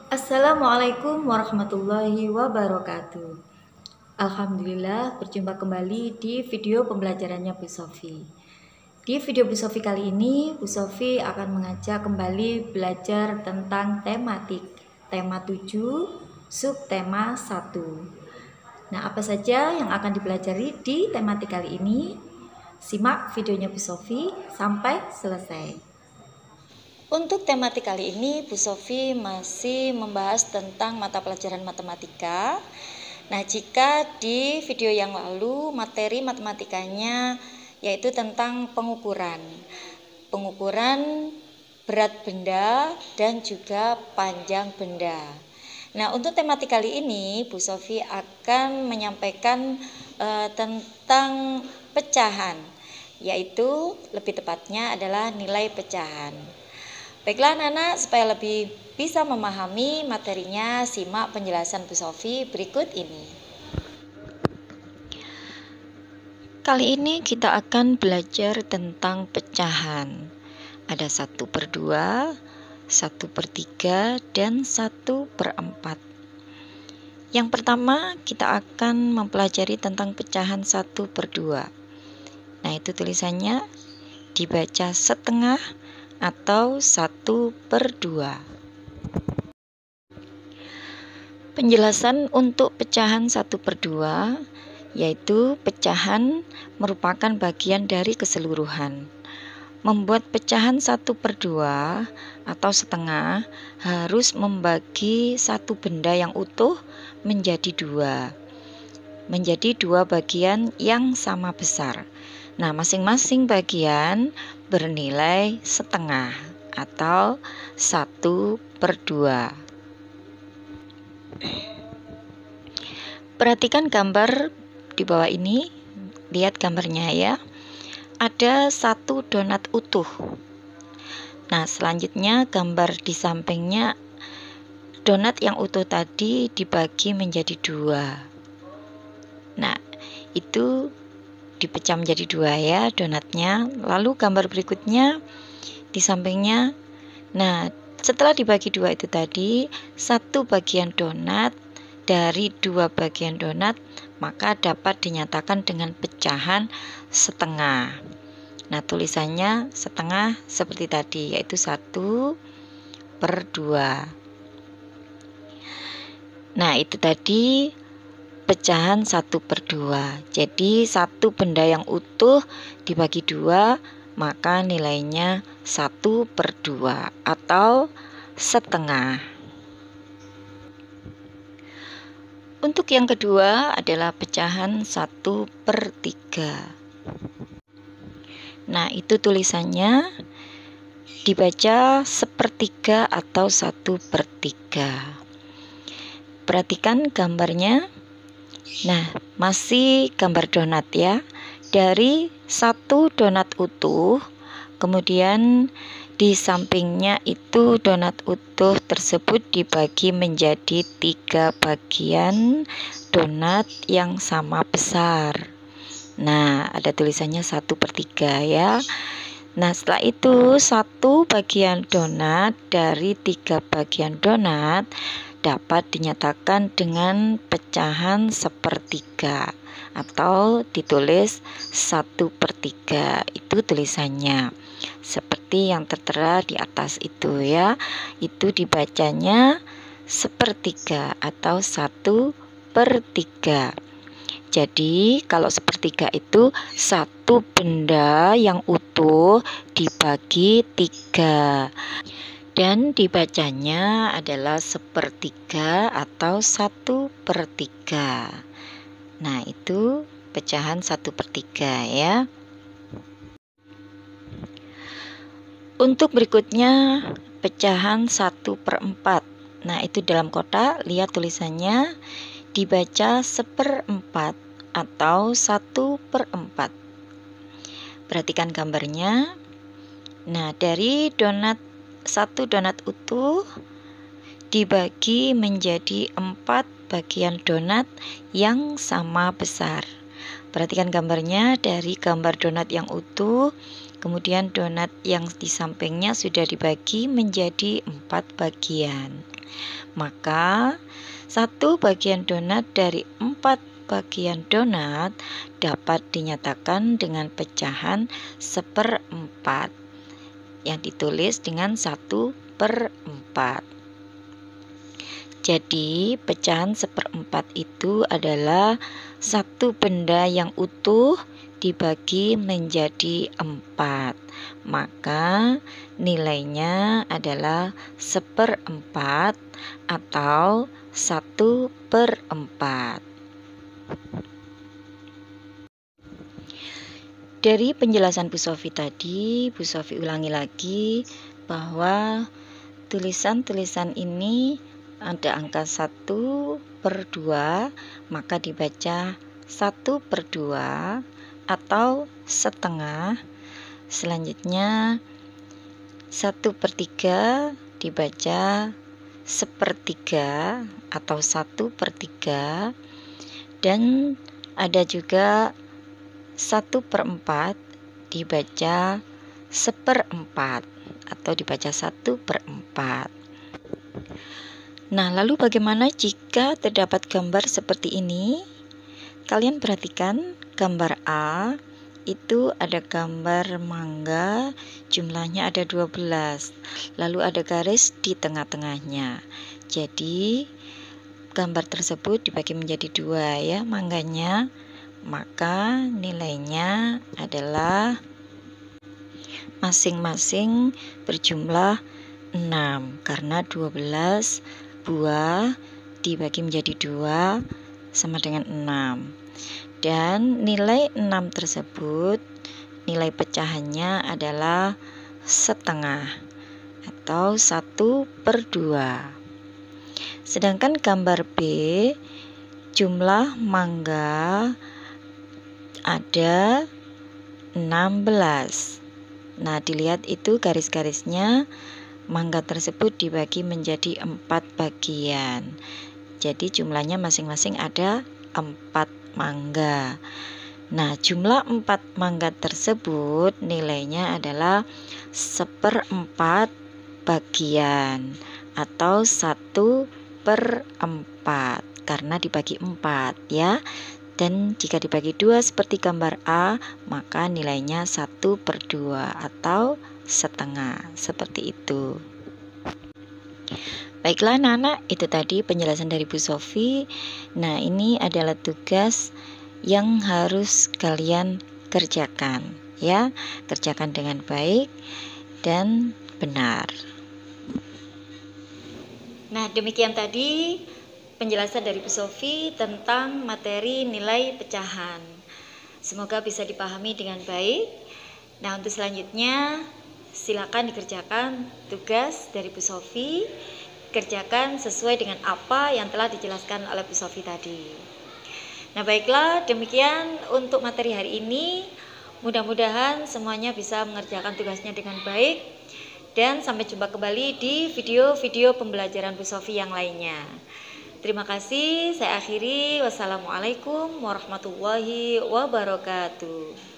Assalamualaikum warahmatullahi wabarakatuh. Alhamdulillah berjumpa kembali di video pembelajarannya Bu Sofi. Di video Bu Sofi kali ini, Bu Sofi akan mengajak kembali belajar tentang tematik. Tema 7, subtema 1. Nah, apa saja yang akan dipelajari di tematik kali ini? Simak videonya Bu Sofi sampai selesai. Untuk tematik kali ini, Bu Sofi masih membahas tentang mata pelajaran matematika. Nah, jika di video yang lalu materi matematikanya yaitu tentang pengukuran berat benda dan juga panjang benda. Nah, untuk tematik kali ini, Bu Sofi akan menyampaikan tentang pecahan, yaitu lebih tepatnya adalah nilai pecahan. Baiklah anak-anak, supaya lebih bisa memahami materinya, simak penjelasan Bu Sofi berikut ini. Kali ini kita akan belajar tentang pecahan. Ada 1/2, 1/3, dan 1/4. Yang pertama kita akan mempelajari tentang pecahan 1/2. Nah, itu tulisannya dibaca setengah atau 1/2. Penjelasan untuk pecahan 1/2 yaitu pecahan merupakan bagian dari keseluruhan. Membuat pecahan 1/2 atau setengah harus membagi satu benda yang utuh menjadi dua bagian yang sama besar. Nah, masing-masing bagian bernilai setengah atau 1/2. Perhatikan gambar di bawah ini, lihat gambarnya ya. Ada satu donat utuh. Nah, selanjutnya gambar di sampingnya, donat yang utuh tadi dibagi menjadi 2. Nah, itu dipecah menjadi 2 ya donatnya. Lalu gambar berikutnya di sampingnya, nah setelah dibagi 2 itu tadi, satu bagian donat dari 2 bagian donat maka dapat dinyatakan dengan pecahan setengah. Nah, tulisannya setengah seperti tadi, yaitu 1/2. Nah, itu tadi pecahan 1/2. Jadi satu benda yang utuh dibagi 2 maka nilainya 1/2 atau setengah. Untuk yang kedua adalah pecahan 1/3. Nah, itu tulisannya dibaca 1/3 atau 1/3. Perhatikan gambarnya. Nah, masih gambar donat ya. Dari satu donat utuh, kemudian di sampingnya itu donat utuh tersebut dibagi menjadi 3 bagian donat yang sama besar. Nah, ada tulisannya 1/3 ya. Nah, setelah itu satu bagian donat dari 3 bagian donat dapat dinyatakan dengan pecahan 1/3 atau ditulis 1/3. Itu tulisannya seperti yang tertera di atas itu ya. Itu dibacanya 1/3 atau 1/3. Jadi kalau 1/3 itu satu benda yang utuh dibagi 3 dan dibacanya adalah 1/3 atau 1/3. Nah, itu pecahan 1/3 ya. Untuk berikutnya pecahan 1/4. Nah, itu dalam kotak, lihat tulisannya dibaca 1/4 atau 1/4. Perhatikan gambarnya. Nah, dari satu donat utuh dibagi menjadi 4 bagian donat yang sama besar. Perhatikan gambarnya, dari gambar donat yang utuh, kemudian donat yang di sampingnya sudah dibagi menjadi 4 bagian. Maka 1 bagian donat dari 4 bagian donat dapat dinyatakan dengan pecahan 1/4 yang ditulis dengan 1/4. Jadi pecahan 1/4 itu adalah satu benda yang utuh dibagi menjadi 4. Maka nilainya adalah 1/4 atau 1/4. Dari penjelasan Bu Sofi tadi, Bu Sofi ulangi lagi bahwa tulisan-tulisan ini ada angka 1/2, maka dibaca 1/2 atau setengah. Selanjutnya 1/3 dibaca 1/3 atau 1/3, dan ada juga 1/4 dibaca 1/4 atau dibaca 1/4. Nah, lalu bagaimana jika terdapat gambar seperti ini? Kalian perhatikan gambar A, itu ada gambar mangga, jumlahnya ada 12, lalu ada garis di tengah-tengahnya. Jadi gambar tersebut dibagi menjadi 2 ya, mangganya. Maka nilainya adalah masing-masing berjumlah 6, karena 12 buah dibagi menjadi 2 sama dengan 6. Dan nilai 6 tersebut, nilai pecahannya adalah setengah atau 1/2. Sedangkan gambar B, jumlah mangga ada 16. Nah, dilihat itu garis-garisnya, mangga tersebut dibagi menjadi 4 bagian. Jadi jumlahnya masing-masing ada 4 mangga. Nah, jumlah 4 mangga tersebut nilainya adalah 1/4 bagian atau 1/4 karena dibagi 4 ya. Dan jika dibagi 2 seperti gambar A, maka nilainya 1/2 atau setengah, seperti itu. Baiklah anak-anak, itu tadi penjelasan dari Bu Sofi. Nah, ini adalah tugas yang harus kalian kerjakan ya. Kerjakan dengan baik dan benar. Nah, demikian tadi penjelasan dari Bu Sofi tentang materi nilai pecahan. Semoga bisa dipahami dengan baik. Nah, untuk selanjutnya silakan dikerjakan tugas dari Bu Sofi. Kerjakan sesuai dengan apa yang telah dijelaskan oleh Bu Sofi tadi. Nah, baiklah, demikian untuk materi hari ini. Mudah-mudahan semuanya bisa mengerjakan tugasnya dengan baik. Dan sampai jumpa kembali di video-video pembelajaran Bu Sofi yang lainnya. Terima kasih, saya akhiri. Wassalamualaikum warahmatullahi wabarakatuh.